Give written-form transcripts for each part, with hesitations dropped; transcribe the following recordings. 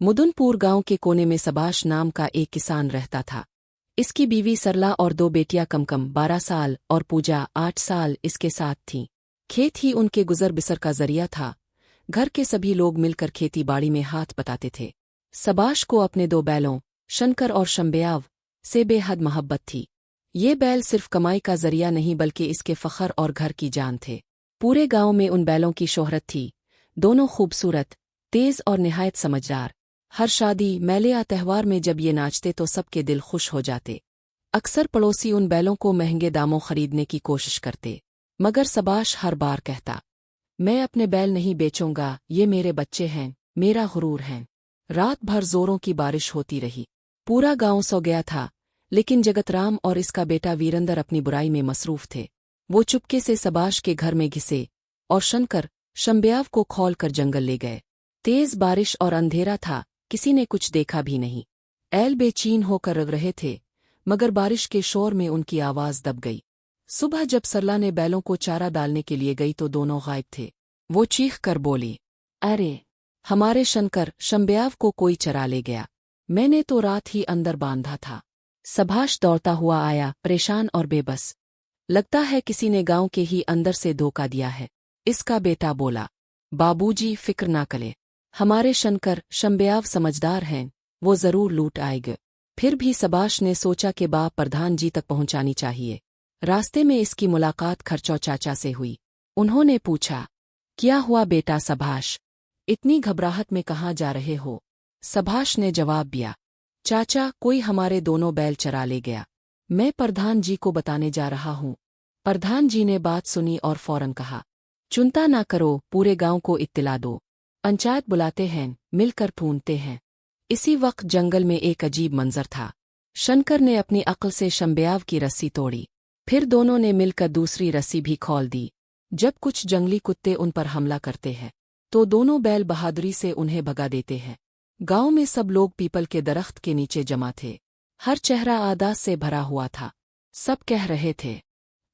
मुदुनपुर गांव के कोने में सबाश नाम का एक किसान रहता था। इसकी बीवी सरला और दो बेटियां कमकम 12 साल और पूजा 8 साल इसके साथ थीं। खेत ही उनके गुजर बिसर का जरिया था। घर के सभी लोग मिलकर खेती बाड़ी में हाथ बटाते थे। सबाश को अपने दो बैलों शंकर और शंब्याव से बेहद मोहब्बत थी। ये बैल सिर्फ कमाई का जरिया नहीं बल्कि इसके फखर और घर की जान थे। पूरे गांव में उन बैलों की शोहरत थी। दोनों खूबसूरत, तेज और निहायत समझदार। हर शादी, मेले या त्यौहार में जब ये नाचते तो सबके दिल खुश हो जाते। अक्सर पड़ोसी उन बैलों को महंगे दामों खरीदने की कोशिश करते, मगर सबाश हर बार कहता, मैं अपने बैल नहीं बेचूंगा, ये मेरे बच्चे हैं, मेरा गुरूर हैं। रात भर जोरों की बारिश होती रही। पूरा गांव सो गया था, लेकिन जगतराम और इसका बेटा वीरेंद्र अपनी बुराई में मसरूफ थे। वो चुपके से सबाश के घर में घिसे और शंकर शंब्याव को खोलकर जंगल ले गए। तेज बारिश और अंधेरा था, किसी ने कुछ देखा भी नहीं। ऐल बेचैन होकर रग रहे थे, मगर बारिश के शोर में उनकी आवाज दब गई। सुबह जब सरला ने बैलों को चारा डालने के लिए गई तो दोनों गायब थे। वो चीख कर बोली, अरे, हमारे शंकर शंब्याव को कोई चरा ले गया। मैंने तो रात ही अंदर बांधा था। सबाश दौड़ता हुआ आया, परेशान और बेबस। लगता है किसी ने गांव के ही अंदर से धोखा दिया है। इसका बेटा बोला, बाबूजी फिक्र ना करें, हमारे शंकर शंब्याव समझदार हैं, वो जरूर लूट आएंगे। फिर भी सबाश ने सोचा कि बाप प्रधान जी तक पहुंचानी चाहिए। रास्ते में इसकी मुलाकात खर्चो चाचा से हुई। उन्होंने पूछा, क्या हुआ बेटा सबाश, इतनी घबराहट में कहाँ जा रहे हो? सबाश ने जवाब दिया, चाचा, कोई हमारे दोनों बैल चरा ले गया। मैं प्रधान जी को बताने जा रहा हूँ। प्रधान जी ने बात सुनी और फौरन कहा, चिंता ना करो, पूरे गांव को इत्तला दो। पंचायत बुलाते हैं, मिलकर ढूंढते हैं। इसी वक्त जंगल में एक अजीब मंजर था। शंकर ने अपनी अक्ल से शंब्याव की रस्सी तोड़ी, फिर दोनों ने मिलकर दूसरी रस्सी भी खोल दी। जब कुछ जंगली कुत्ते उन पर हमला करते हैं, तो दोनों बैल बहादुरी से उन्हें भगा देते हैं। गांव में सब लोग पीपल के दरख्त के नीचे जमा थे। हर चेहरा आदास से भरा हुआ था। सब कह रहे थे,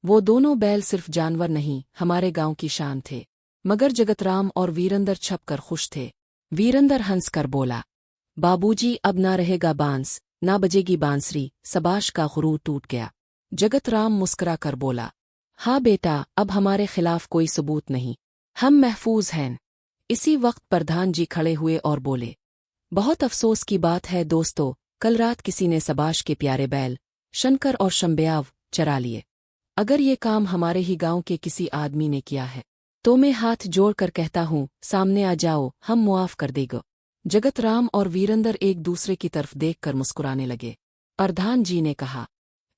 वो दोनों बैल सिर्फ जानवर नहीं, हमारे गांव की शान थे। मगर जगतराम और वीरेंद्र छपकर खुश थे। वीरेंद्र हंसकर बोला, बाबूजी, अब ना रहेगा बांस, ना बजेगी बांसुरी। सबाश का गुरूर टूट गया। जगतराम मुस्कुरा कर बोला, हाँ बेटा, अब हमारे खिलाफ कोई सबूत नहीं, हम महफूज हैं। इसी वक्त प्रधान जी खड़े हुए और बोले, बहुत अफसोस की बात है दोस्तों, कल रात किसी ने सबाश के प्यारे बैल शंकर और शंब्याव चरा लिए। अगर ये काम हमारे ही गांव के किसी आदमी ने किया है, तो मैं हाथ जोड़कर कहता हूँ, सामने आ जाओ, हम मुआफ कर देंगे। जगतराम और वीरेंद्र एक दूसरे की तरफ देखकर मुस्कुराने लगे। प्रधान जी ने कहा,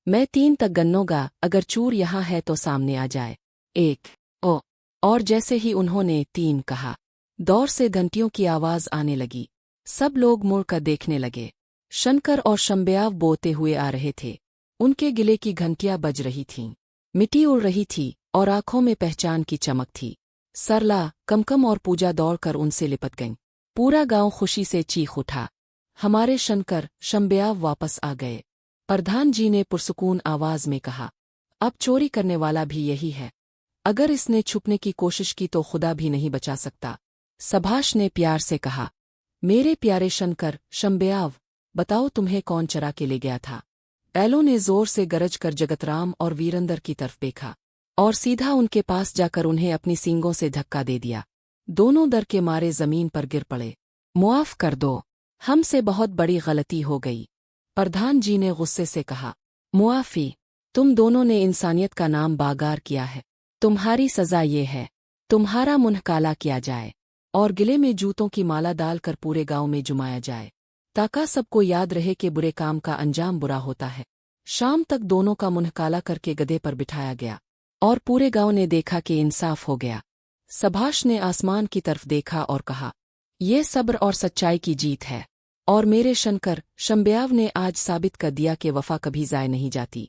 मैं 3 तक गन्नोगा, अगर चूर यहाँ है तो सामने आ जाए। 1 ओ। और जैसे ही उन्होंने 3 कहा, दौर से घंटियों की आवाज आने लगी। सब लोग मुड़कर देखने लगे। शंकर और शंब्याव बोते हुए आ रहे थे। उनके गिले की घंटियां बज रही थीं, मिट्टी उड़ रही थी और आंखों में पहचान की चमक थी। सरला, कमकम और पूजा दौड़कर उनसे लिपट गईं। पूरा गांव खुशी से चीख उठा, हमारे शंकर शंब्याव वापस आ गए। प्रधान जी ने पुरसुकून आवाज में कहा, अब चोरी करने वाला भी यही है। अगर इसने छुपने की कोशिश की तो खुदा भी नहीं बचा सकता। सबाश ने प्यार से कहा, मेरे प्यारे शंकर शंब्याव, बताओ तुम्हें कौन चरा के ले गया था? बैलों ने जोर से गरज कर जगतराम और वीरेंद्र की तरफ देखा और सीधा उनके पास जाकर उन्हें अपनी सींगों से धक्का दे दिया। दोनों डर के मारे जमीन पर गिर पड़े। मुआफ कर दो, हमसे बहुत बड़ी गलती हो गई। प्रधान जी ने गुस्से से कहा, मुआफी? तुम दोनों ने इंसानियत का नाम बागार किया है। तुम्हारी सजा ये है, तुम्हारा मुंह काला किया जाए और गिले में जूतों की माला डालकर पूरे गांव में जुमाया जाए, ताकि सबको याद रहे कि बुरे काम का अंजाम बुरा होता है। शाम तक दोनों का मुंह काला करके गधे पर बिठाया गया और पूरे गांव ने देखा कि इंसाफ हो गया। सबाश ने आसमान की तरफ देखा और कहा, ये सब्र और सच्चाई की जीत है, और मेरे शंकर शंब्याव ने आज साबित कर दिया कि वफा कभी ज़ाय नहीं जाती।